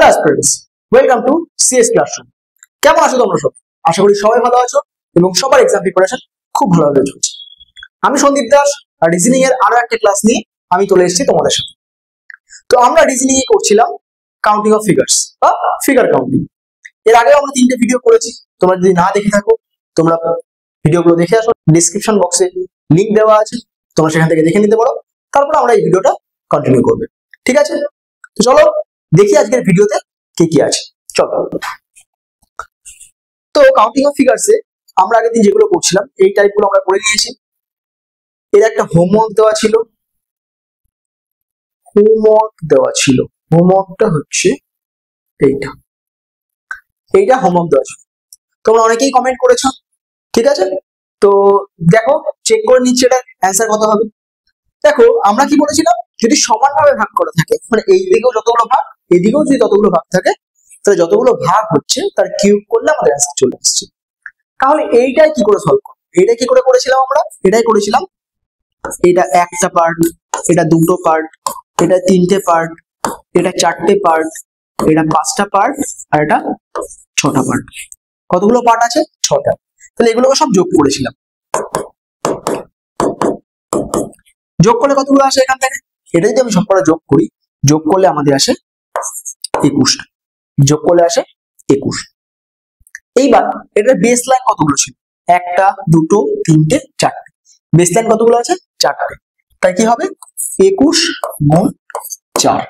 Hello students, welcome to CS classroom. কেমন আছো তোমরা সব? আশা করি সবাই ভালো আছো এবং সবার এক্সাম প্রিপারেশন খুব ভালোভাবে চলছে। আমি সন্দীপ দাস আর রিজনিং এর আরো একটা ক্লাস নিয়ে আমি চলে এসেছি তোমাদের সাথে। তো আমরা রিজনিং এ করছিলাম কাউন্টিং অফ ফিগার্স বা ফিগার কাউন্টিং। এর আগেও আমরা 3টে ভিডিও করেছি, তোমরা যদি না দেখে থাকো তোমরা ভিডিওগুলো দেখে আসো, ডেসক্রিপশন বক্সে লিংক দেওয়া আছে, তোমরা সেখান থেকে দেখে নিতে পারো। তারপর আমরা এই ভিডিওটা কন্টিনিউ করবে, ঠিক আছে? তো চলো দেখি আজকের ভিডিওতে কি কি আছে। চলো, তো কাউন্টিং অফ ফিগার্সে আমরা আগের দিন যেগুলো করছিলাম এই টাইপগুলো আমরা করে নিয়েছি। এর একটা হোমওয়ার্ক দেওয়া ছিল, হোমওয়ার্কটা হচ্ছে এইটা হোমওয়ার্ক দেওয়া ছিল। তোমরা অনেকেই কমেন্ট করেছো, ঠিক আছে? তো দেখো, চেক করে নিচ্ছে এটা অ্যান্সার কত হবে। দেখো, আমরা কি বলেছিলাম, যদি সমানভাবে ভাগ করা থাকে, মানে এই দিকেও যতগুলো ভাগ এদিকেও যদি ততগুলো ভাগ থাকে, তাহলে যতগুলো ভাগ হচ্ছে তার কিউব করলে আমাদের অ্যান্সার চলে আসছে। তাহলে এইটাই কি করে সলভ করব? এইটাই কি করে করেছিলাম আমরা? এটাই করেছিলাম, এটা একটা পার্ট, এটা দুটো পার্ট, এটা তিনটে পার্ট, এটা চারটে পার্ট, এটা পাঁচটা পার্ট, আর এটা ছটা পার্ট। কতগুলো পার্ট আছে? ছটা। তাহলে এগুলোকে সব যোগ করেছিলাম। যোগ করলে কতগুলো আসে এখান থেকে? এটা যদি আমি সবকটা যোগ করি, যোগ করলে আমাদের আসে 21টা। যোগ করলে আসে 21। এইবার এটার বেস লাইন কতগুলো ছিল? একটা, দুটো, তিনটে, চারটে। বেস লাইন কতগুলো আছে? চারটে। তাই কি হবে? 21 গুণ 4।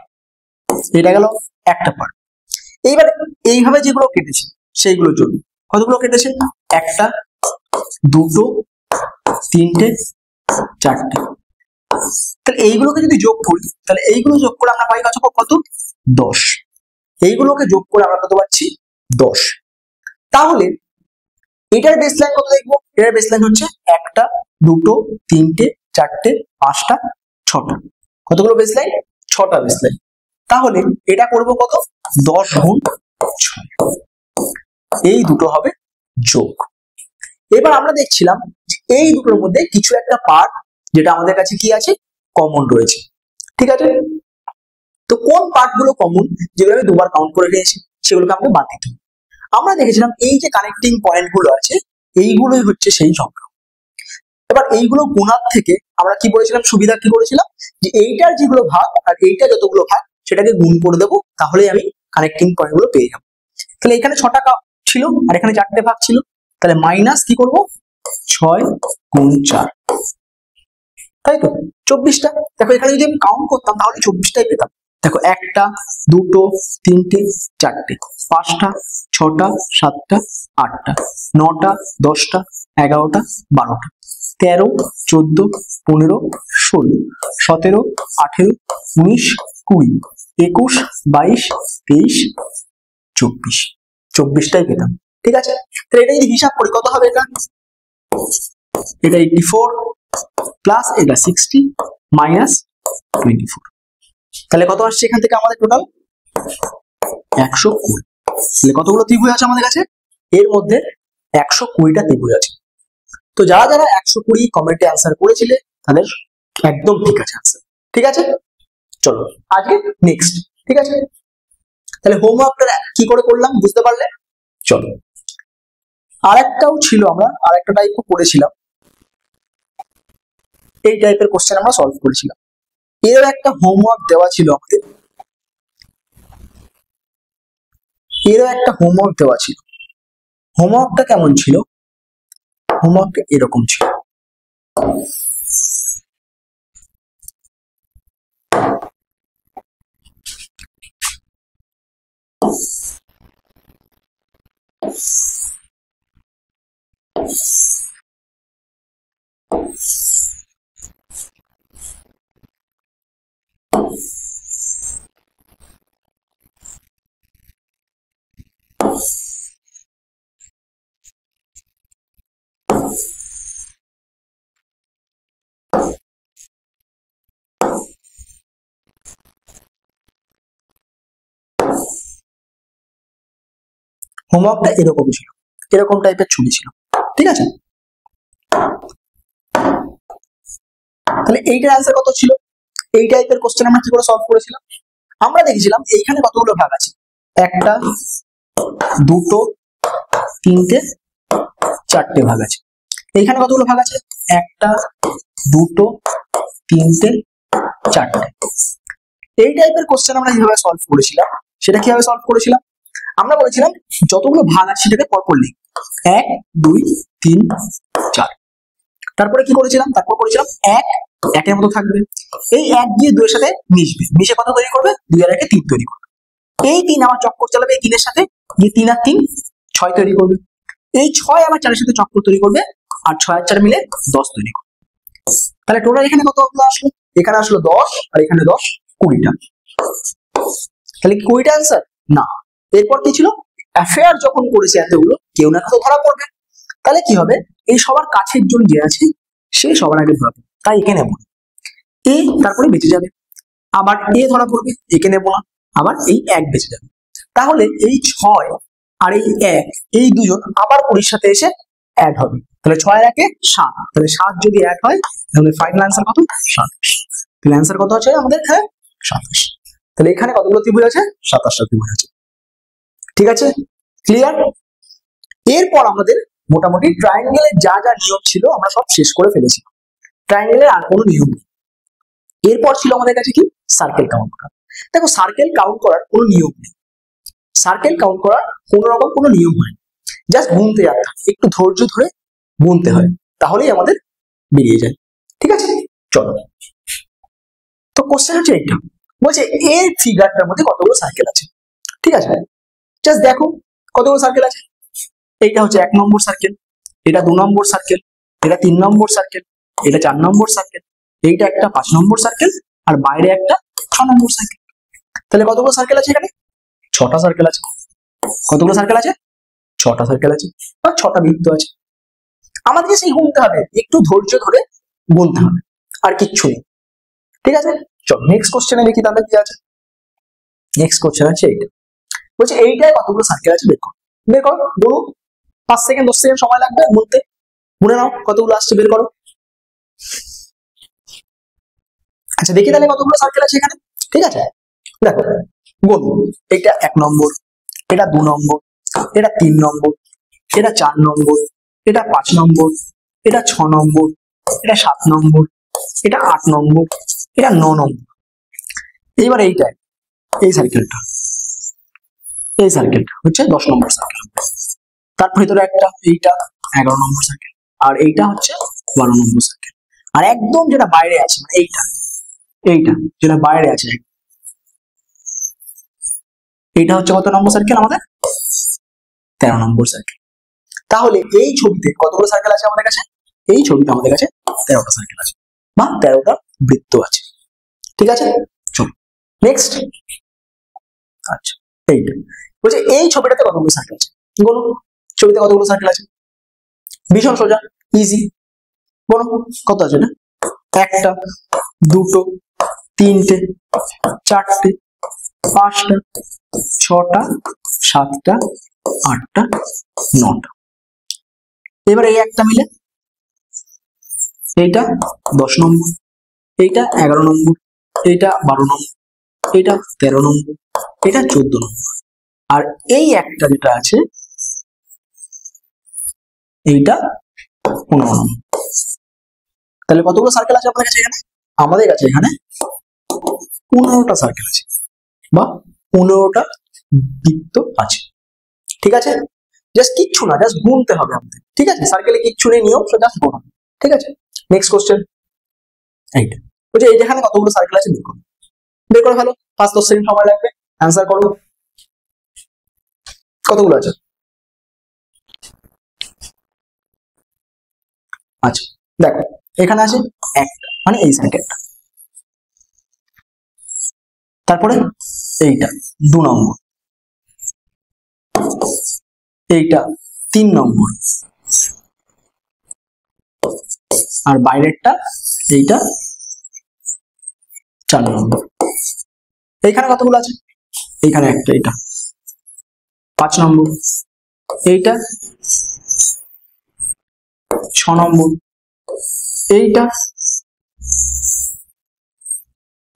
এটা গেল একটা পার্ট। এইবার এইভাবে যেগুলো কেটেছে সেইগুলোর জন্য কতগুলো কেটেছে? একটা, দুটো, তিনটে, চারটে। তাহলে এইগুলোকে যদি যোগ করি, তাহলে এইগুলো যোগ করে আমরা পাই কত? 10। এইগুলোকে যোগ করে আমরা কত পাচ্ছি? 10। তাহলে এটার বেস লাইন কত দেখবো? এটার বেস লাইন হচ্ছে একটা, দুটো, তিনটে, চারটে, পাঁচটা, ছটা। কতগুলো বেস লাইন? 6টা বেস লাইন। তাহলে এটা করব কত? 10 গুণ 6। এই দুটো হবে যোগ। এবার আমরা দেখছিলাম যে এই দুটোর মধ্যে কিছু একটা পার্ট যেটা আমাদের কাছে কি আছে? কমন রয়েছে, ঠিক আছে? তো কোন পার্ট গুলো কমন, যেগুলো আমি দুবার কাউন্ট করে নিয়েছি, সেগুলোকে আমাকে বাদ দিতে হবে। আমরা দেখেছিলাম এই যে কানেক্টিং পয়েন্ট গুলো আছে, এইগুলোই হচ্ছে সেই সংখ্যা। এবার এইগুলো গুণার থেকে আমরা কি বলেছিলাম, সুবিধা কি করেছিলাম, যে এইটার যেগুলো ভাগ আর এইটা যতগুলো ভাগ সেটাকে গুণ করে দেবো, তাহলেই আমি কানেক্টিং পয়েন্ট গুলো পেয়ে যাবো। তাহলে এখানে 6টা ছিল আর এখানে 4টে ভাগ ছিল, তাহলে মাইনাস কি করব? 6 গুণ 4, তাই তো 24টা। দেখো, এখানে যদি আমি কাউন্ট করতাম তাহলে 24টাই পেতাম। দেখো, একটা, দুটো, তিনটে, চারটে, পাঁচটা, ছটা, সাতটা, আটটা, 9টা, 10টা, 11টা, 12টা, 13, 14, 15, 16, 17, 18, 19, 20, 21, 22, 23, 24। 24টাই পেতাম, ঠিক আছে? তাহলে এটা যদি হিসাব করি কত হবে? এটা 84 প্লাস এটা 60 মাইনাস 24। তাহলে কত আসছে এখান থেকে আমাদের টোটাল? 120। তাহলে কতগুলো ত্রিভুজ আছে আমাদের কাছে? এর মধ্যে 120টা ত্রিভুজ আছে। তো যারা যারা 120 কমেন্টে অ্যান্সার করেছিলে তাদের একদম ঠিক আছে অ্যান্সার, ঠিক আছে? চলো আজকে নেক্সট, ঠিক আছে? তাহলে হোমওয়ার্কটা কি করে করলাম বুঝতে পারলে? চলো, আরেকটাও ছিল, আমরা আরেকটা টাইপও করেছিলাম। এই টাইপের কোশ্চেন আমরা সলভ করেছিলাম। এর একটা হোমওয়ার্ক দেওয়া ছিল আমাদের, হোমওয়ার্কটা কেমন ছিল? হোমওয়ার্কটা এরকম ছিল। হোমওয়ার্কটা এরকম ছিল, এরকম টাইপের ছবি ছিল, ঠিক আছে? তাহলে এইটার অ্যান্সার কত ছিল? এই টাইপের কোশ্চেন আমরা কি করে সলভ করেছিলাম? আমরা দেখেছিলাম এইখানে কতগুলো ভাগ আছে, একটা, দুটো, তিনটে, চারটে ভাগ আছে। এইখানে কতগুলো ভাগ আছে? একটা, দুটো, তিনটে, চারটে। এই টাইপের কোশ্চেন আমরা কিভাবে সলভ করেছিলাম, সেটা কিভাবে সলভ করেছিলাম? আমরা বলেছিলাম যতগুলো ভাগ আছে সেটাকে পরপর লিখ, 1 2 3 4। তারপরে কি করেছিলাম? তারপর করেছিলাম 1 একের মতো থাকবে, এই 1 দিয়ে 2 এর সাথে মিশবে, মিশে কত তৈরি করবে? 2 আর 1 3 তৈরি করবে। এই 3 আবার চক্কর চালাবে এই 3 এর সাথে, গিয়ে 3 আর 3 6 তৈরি করবে। এই 6 আবার 4 এর সাথে চক্কর তৈরি করবে, আর 6 আর 4 মিলে 10 তৈরি করবে। তাহলে টোটাল এখানে কত আসলো? এখানে আসলো 10, আর এখানে 10, 20টা। তাহলে কি 20টা आंसर? না। এরপর কি ছিল? অ্যাফেয়ার যখন করেছে এতগুলো, কেউ না কেউ ধরা পড়বে। তাহলে কি হবে? এই সবার কাছের জন যে আছে সে সবার আগে ধরা পড়বে, তাই একে নেব না। এ তারপরে বেঁচে যাবে, আবার এ ধরা পড়বে, একে নেব না, আবার এই 1 বেঁচে যাবে। তাহলে এই 6 আর এই 1, এই দুজন আবার 20 সাথে এসে অ্যাড হবে। তাহলে 6 আর 1 7, তাহলে 7 যদি অ্যাড হয় তাহলে ফাইনাল आंसर কত? 27। তাহলে आंसर কত আছে আমাদের? হ্যাঁ 27। তাহলে এখানে কতগুলো ত্রিভুজ আছে? 27টা ত্রিভুজ আছে। ঠিক আছে, ক্লিয়ার? এরপর আমাদের মোটামুটি ট্রায়াঙ্গেলের যা যা নিয়ম ছিল আমরা সব শেষ করে ফেলেছি। ট্রায়াঙ্গেলের আর কোনো নিয়ম নেই। এরপর ছিল আমাদের কাছে কি? সার্কেল কাউন্ট করা। দেখো সার্কেল কাউন্ট করার কোনো নিয়ম নেই, সার্কেল কাউন্ট করার কোনো রকম কোনো নিয়ম হয়, জাস্ট গুনতে যেতে হয়, একটু ধৈর্য ধরে গুনতে হয়, তাহলেই আমাদের বেরিয়ে যায়। ঠিক আছে, চলো। তো কোশ্চেন হচ্ছে এইটা, বলছে এই ফিগারটার মধ্যে কতগুলো সার্কেল আছে। ঠিক আছে, জাস্ট দেখো কতগুলো সার্কেল আছে। এইটা হচ্ছে 1 নম্বর সার্কেল, এটা 2 নম্বর সার্কেল, এটা 3 নম্বর সার্কেল, এটা 4 নম্বর সার্কেল, এইটা একটা 5 নম্বর সার্কেল, আর বাইরে একটা 6 নম্বর সার্কেল। তাহলে কতগুলো সার্কেল আছে এখানে? 6টা সার্কেল আছে। কতগুলো সার্কেল আছে? 6টা সার্কেল আছে, বা 6টা বৃত্ত আছে। আমাদেরকে সেই গুনতে হবে, একটু ধৈর্য ধরে গুনতে হবে, আর কিচ্ছু নেই। ঠিক আছে, চলো নেক্সট কোশ্চেনে দেখি তাহলে কি আছে। নেক্সট কোশ্চেন আছে এইটা, বলছে এইটায় কতগুলো সার্কেল আছে বের করো। বের করো, বলো। 5 সেকেন্ড 10 সেকেন্ড সময় লাগবে বলতে, গুনে নাও কতগুলো আসছে, বের করো। আচ্ছা দেখি তাহলে কতগুলো সার্কেল আছে এখানে। ঠিক আছে, দেখো বলবো, এটা 1 নম্বর, এটা 2 নম্বর, এটা 3 নম্বর, এটা 4 নম্বর, এটা 5 নম্বর, এটা 6 নম্বর, এটা 7 নম্বর, এটা 8 নম্বর, এটা 9 নম্বর। এইবার এইটা, এই সার্কেলটা, এই সার্কেলটা হচ্ছে 10 নম্বর সার্কেল। তার ভিতরে একটা, এইটা 11 নম্বর সার্কেল, আর এইটা হচ্ছে 12 নম্বর সার্কেল। আর একদম যেটা বাইরে আছে, মানে এইটা, এইটা যেটা বাইরে আছে, এইটা হচ্ছে কত নম্বর সার্কেল আমাদের? 13 নম্বর সার্কেল। তাহলে এই ছবিতে কতগুলো সার্কেল আছে আমাদের কাছে? এই ছবিতে আমাদের কাছে 13টা সার্কেল আছে, বা 13টা বৃত্ত আছে। ঠিক আছে, চলো নেক্সট। আচ্ছা এইটা বলছে এই ছবিটাতে কতগুলো সার্কেল আছে, বলো। ছবিতে কতগুলো সার্কেল আছে? ভীষণ সোজা, ইজি। বলো কত আছে না? একটা, দুটো, তিনটে, চারটে, 5টা, 6টা, 7টা, 8টা, 9টা। এবার এই একটা মিলে এইটা 10 নম্বর, এইটা 11 নম্বর, এইটা 12 নম্বর, এইটা 13 নম্বর, এটা 14 নম্বর, আর এই একটা যেটা আছে এইটা 15 নম্বর। তাহলে কতগুলো সার্কেল আছে আপনাদের কাছে এখানে? আমাদের কাছে এখানে 15টা সার্কেল আছে, বা 15টা বৃত্ত আছে। ঠিক আছে, জাস্ট কিচ্ছু না, জাস্ট গুনতে হবে আমাদের। ঠিক আছে, সার্কেলে কিচ্ছু নেই নিয়ম, জাস্ট গুনো। ঠিক আছে, নেক্সট কোশ্চেন এইটা, বলছে এই যেখানে কতগুলো সার্কেল আছে বের করো। বের করে ফেলো, 5-10 সেকেন্ড সময় লাগবে, অ্যান্সার করো। কতগুলো আছে? আচ্ছা দেখো এখানে আছে একটা, মানে এই সার্কেলটা। তারপরে এইটা 2 নম্বর, এইটা 3 নম্বর, আর বাইরেরটা এইটা 4 নম্বর। এইখানে কতগুলো আছে? এইখানে একটা, এইটা 5 নম্বর, এইটা 6 নম্বর, এইটা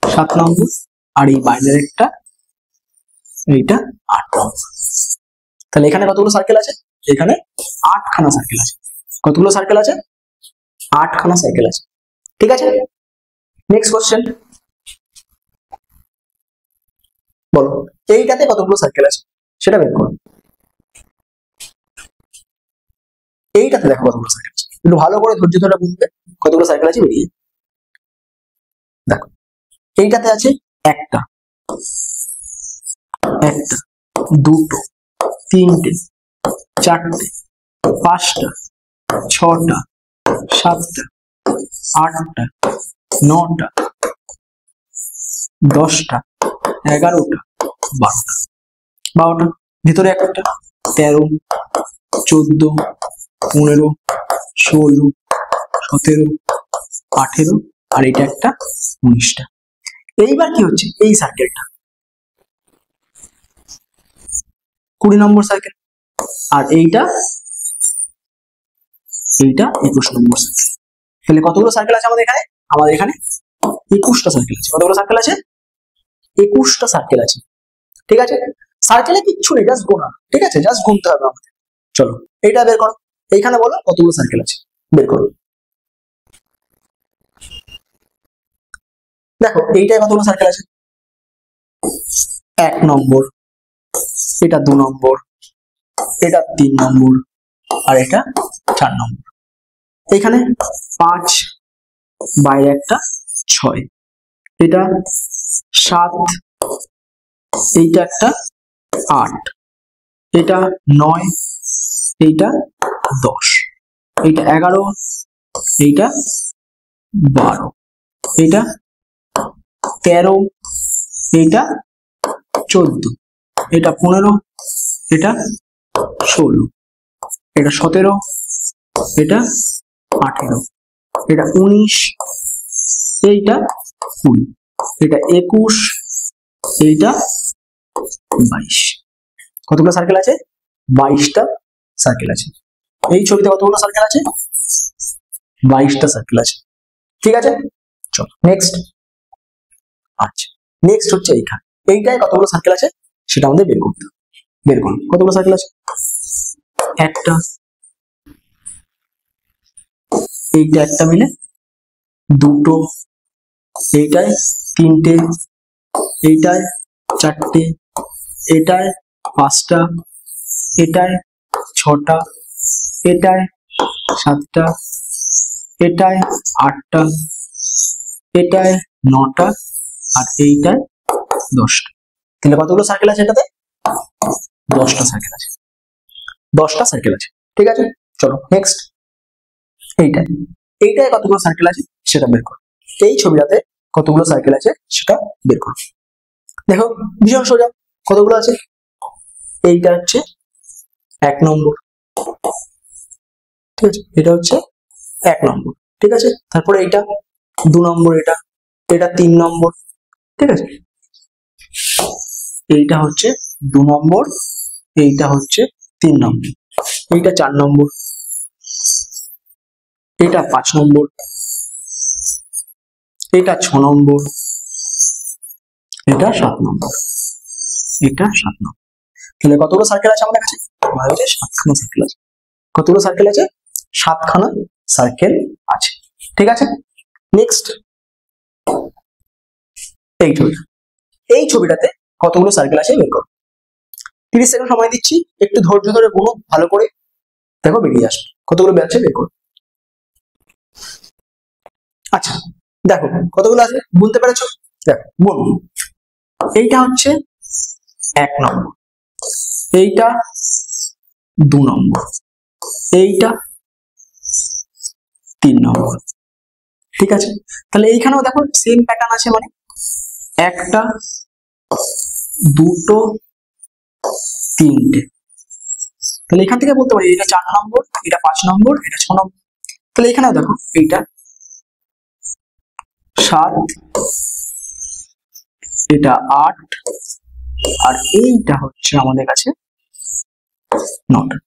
7 নম্বর, আর এই বাইরের একটা এইটা 8 নম্বর। তাহলে এখানে কতগুলো সার্কেল আছে? এখানে 8খানা সার্কেল আছে। কতগুলো সার্কেল আছে? 8খানা সার্কেল আছে। ঠিক আছে, নেক্সট কোশ্চেন বলো, এইটাতে কতগুলো সার্কেল আছে সেটা বের করো। এইটাতে দেখো কতগুলো সার্কেল আছে, একটু ভালো করে ধৈর্য ধরে বুঝবে কতগুলো সার্কেল আছে বেরিয়ে। দেখো এইটাতে আছে একটা, দুটো, তিনটে, চারটে, পাঁচটা, ছটা, সাতটা, আটটা, নটা, 10টা, 11টা, 12টা, ভিতরে একটা, 13, 14, 15, 16, 17, 18, আর এটা একটা 19টা। এইবার কি হচ্ছে, এই সার্কেলটা 20 নম্বর সার্কেল, আর এইটা 21 নম্বর সার্কেল। তাহলে কতগুলো সার্কেল আছে আমাদের এখানে? আমাদের এখানে 21টা সার্কেল আছে। কতগুলো সার্কেল আছে? 21টা সার্কেল আছে। ঠিক আছে, সার্কেলে কিচ্ছু নেই, জাস্ট গোনা। ঠিক আছে, জাস্ট গুনতে হবে আমাদের। চলো এইটা বের করো, এইখানে বলো কতগুলো সার্কেল আছে, বের করো। দেখো এইটায় কতগুলো সার্কেল আছে? 1 নম্বর, এটা 2 নম্বর, এটা 3 নম্বর, আর এটা 4 নম্বর। এখানে 5, বাইরে একটা 6, এটা 7, এইটা একটা 8, এটা 9, এইটা 10, এইটা 11, এইটা 12, এইটা 13, এইটা 14, এটা 15, এটা 16, এটা 17, এটা 18, এটা 19, এইটা 20, এটা 21, এইটা 22। কতগুলো সার্কেল আছে? 22টা সার্কেল আছে। এই ছবিতে কতগুলো সার্কেল আছে? 22টা সার্কেল আছে। ঠিক আছে, চলো নেক্সট। আচ্ছা, নেক্সট হচ্ছে এইখানে, এইটায় কতগুলো সার্কেল আছে সেটা আমাদের বের করতে হবে। বের করুন কতগুলো সার্কেল আছে। একটা, এইটা একটা মিলে, দুটো, এইটায় 3টে, এইটায় 4টে, এটায় 5টা, এটায় 6টা, এটায় 7টা, এটায় 8টা, এটায় 9টা, আর এইটায় 10টা। তাহলে কতগুলো সার্কেল আছে এটাতে? 10টা সার্কেল আছে। 10টা সার্কেল আছে। ঠিক আছে, চলো নেক্সট। এইটায় কতগুলো সার্কেল আছে সেটা বের করো। এই ছবিটাতে কতগুলো সার্কেল আছে সেটা বের করো। দেখো ভীষণ সোজা, কতগুলো আছে? এইটা হচ্ছে 1 নম্বর। ঠিক আছে, এটা হচ্ছে 1 নম্বর। ঠিক আছে, তারপরে এইটা 2 নম্বর, এটা 3 নম্বর। ঠিক আছে, এইটা হচ্ছে 2 নম্বর, এইটা হচ্ছে 3 নম্বর, এইটা 4 নম্বর, এটা 5 নম্বর, এটা 6 নম্বর, এটা 7 নম্বর, এটা 7 নম্বর। তাহলে কতগুলো সার্কেল আছে আমাদের কাছে? আমাদের কাছে 7খানা সার্কেল আছে। কতগুলো সার্কেল আছে? 7খানা সার্কেল আছে। ঠিক আছে, নেক্সট। এই ছবিটাতে কতগুলো সার্কেল আছে বের করো। 30 সেকেন্ড সময় দিচ্ছি, একটু ধৈর্য ধরে গুনো ভালো করে, দেখো বেরিয়ে আসবে কতগুলো আছে, বের করো। আচ্ছা দেখো কতগুলো আছে, গুনতে পেরেছো? দেখো গুন। এইটা হচ্ছে 1 নম্বর, এইটা 2 নম্বর, এইটা 3 নম্বর। ঠিক আছে, তাহলে এইখানেও দেখো সেম প্যাটার্ন আছে, মানে একটা, দুটো, 3টে। তাহলে এখান থেকে বলতে পারি এটা 4 নম্বর, এটা 5 নম্বর, এটা 6 নম্বর। তাহলে এখানেও দেখো এইটা 7, এটা 8, আর এইটা হচ্ছে আমাদের কাছে 9টা।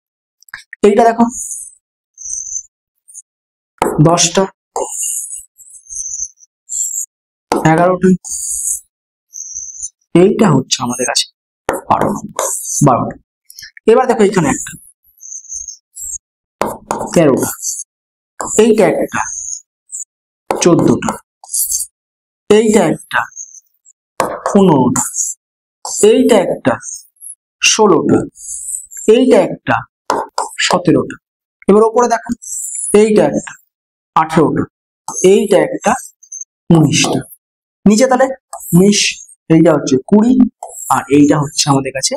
এইটা দেখো 10টা, 11টা, এইটা হচ্ছে আমাদের কাছে 12 নম্বর, 12টা। এবার দেখো এখানে একটা 13টা, এইটা একটা 14টা, এইটা একটা 15টা, এইটা একটা 16টা, এইটা একটা 17টা। এবার ওপরে দেখো এইটা একটা 18টা, এইটা একটা 19টা। নিচে তাহলে 19, এইটা হচ্ছে 20, আর এইটা হচ্ছে আমাদের কাছে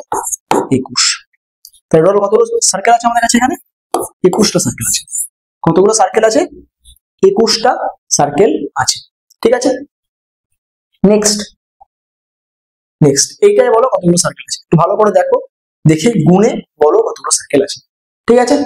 21। তাহলে টোটাল কতগুলো সার্কেল আছে আমাদের কাছে? এখানে 21টা সার্কেল আছে। কতগুলো সার্কেল আছে? 21টা সার্কেল আছে। ঠিক আছে, নেক্সট এইটাই বলো কতগুলো সার্কেল আছে। একটু ভালো করে দেখো, দেখে গুণে বলো কতগুলো সার্কেল আছে। ঠিক আছে,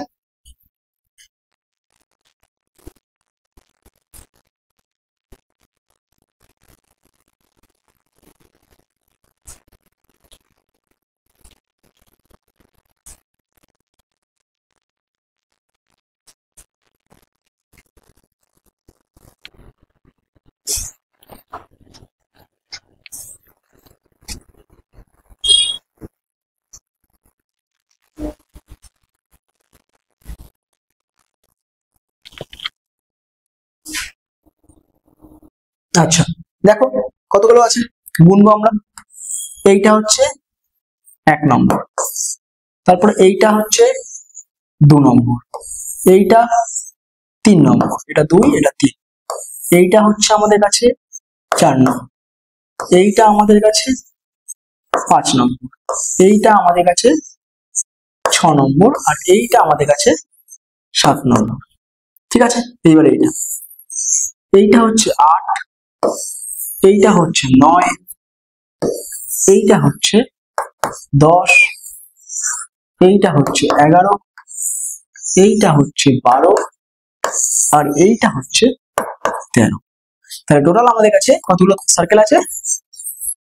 আচ্ছা দেখো কতগুলো আছে, গুনবো আমরা। এইটা হচ্ছে 1 নম্বর, তারপরে এইটা হচ্ছে 2 নম্বর, এইটা 3 নম্বর, এটা 2, এটা 3, এইটা হচ্ছে আমাদের কাছে 4 নম্বর, এইটা আমাদের কাছে 5 নম্বর, এইটা আমাদের কাছে 6 নম্বর, আর এইটা আমাদের কাছে 7 নম্বর। ঠিক আছে, এইবার এইটা হচ্ছে 8, এইটা হচ্ছে 9, এইটা হচ্ছে 10, এইটা হচ্ছে 11, এইটা হচ্ছে 12, আর এইটা হচ্ছে 13। তাহলে টোটাল আমাদের কাছে কতগুলো সার্কেল আছে?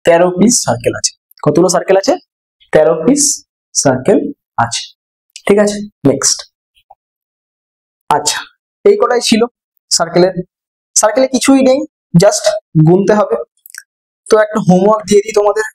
13 পিস সার্কেল আছে। কতগুলো সার্কেল আছে? 13 পিস সার্কেল আছে। ঠিক আছে, নেক্সট। আচ্ছা, এই কটাই ছিল সার্কেলে কিছুই নেই, জাস্ট গুনতে হবে। তো একটা হোমওয়ার্ক দিয়ে দিই তোমাদের।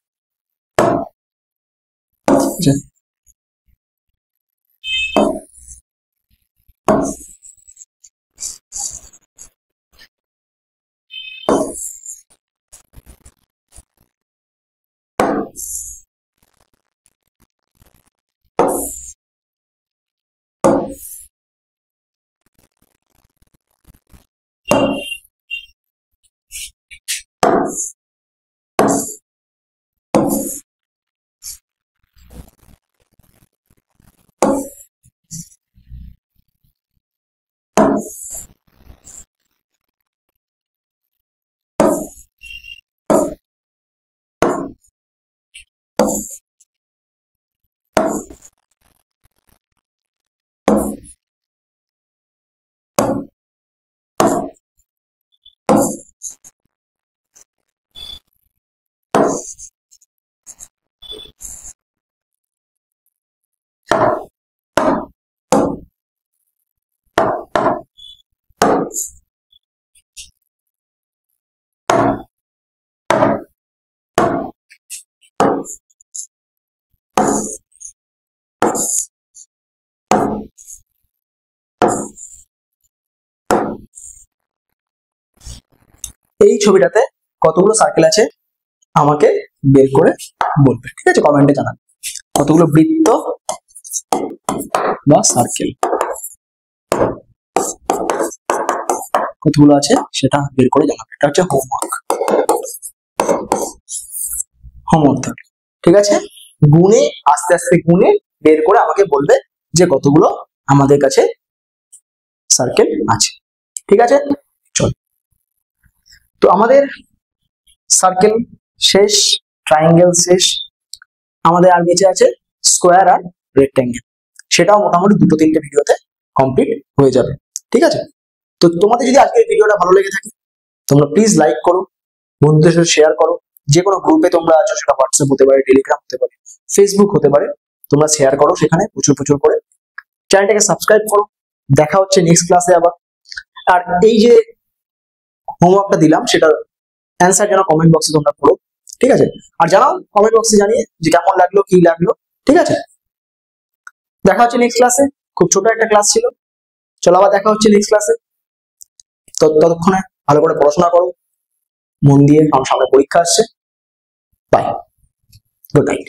এই ছবিটাতে কতগুলো সার্কেল আছে আমাকে বের করে বলবে। ঠিক আছে, কমেন্টে জানাবে কতগুলো বৃত্ত বা সার্কেল কতগুলো আছে সেটা বের করে জানাবে। এটা হচ্ছে হোমওয়ার্ক। ঠিক আছে, গুনে আস্তে আস্তে গুনে বের করে আমাকে বলবে যে কতগুলো আমাদের কাছে সার্কেল আছে। ঠিক আছে, চল। তো আমাদের সার্কেল শেষ, ট্রায়াঙ্গেল শেষ, আমাদের আর বেঁচে আছে স্কোয়ার আর রেক্ট্যাঙ্গেল। সেটাও মোটামুটি 2-3টে ভিডিওতে কমপ্লিট হয়ে যাবে। ঠিক আছে, তো তোমাদের যদি আজকের ভিডিওটা ভালো লেগে থাকে তোমরা প্লিজ লাইক করো, বন্ধুদের সাথে শেয়ার করো। যে কোনো গ্রুপে তোমরা আছো, সেটা হোয়াটসঅ্যাপ হতে পারে, টেলিগ্রাম হতে পারে, ফেসবুক হতে পারে, তোমরা শেয়ার করো সেখানে প্রচুর করে। চ্যানেলটাকে সাবস্ক্রাইব করো। দেখা হচ্ছে নেক্সট ক্লাসে আবার। আর এই যে হোমওয়ার্কটা দিলাম সেটার অ্যান্সার যেন কমেন্ট বক্সে তোমরা করো। ঠিক আছে? আর জানাও কমেন্ট বক্সে জানিয়ে যে কেমন লাগলো, কি লাগলো। ঠিক আছে, দেখা হচ্ছে নেক্সট ক্লাসে। খুব ছোট একটা ক্লাস ছিল, চলো আবার দেখা হচ্ছে নেক্সট ক্লাসে। ততক্ষণে ভালো করে পড়াশোনা করো মন দিয়ে, কারণ সামনে পরীক্ষা আসছে। Bye, good night.